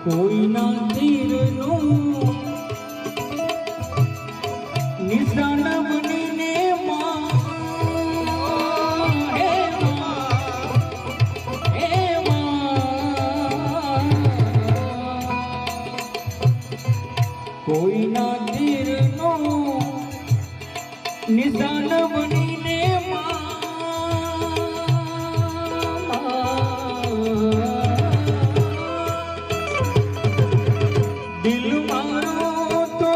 કોઈના તીરનું નિશાન બનીને કોઈના તીરનું નિશાન બનીને દિલ મારો તો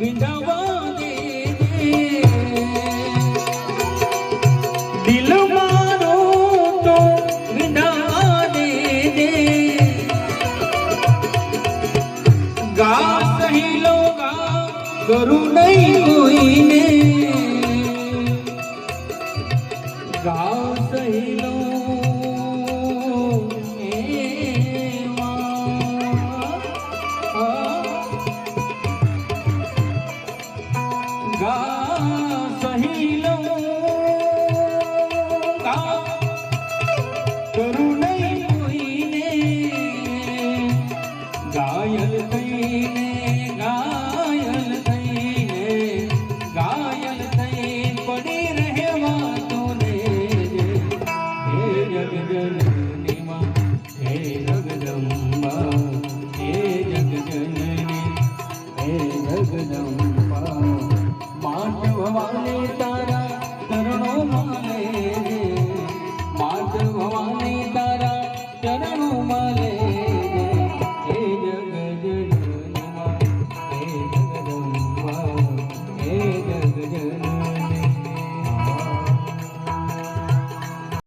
વિંધાવા દે, દિલ મારો તો વિંધાવા દે, ગા સહીલો ગા કરું નહીં કોઈને, ગા સહીલો સહીલો કરું નહીં કોઈને, ઘાયલ થઈને ઘાયલ થઈને ઘાયલ થઈને પડી રહેવા તોને હે જગજનની માં, હે જગદંબા, હે જગજનની, હે જગદંબા, ભવાની તારા ચરણોમાં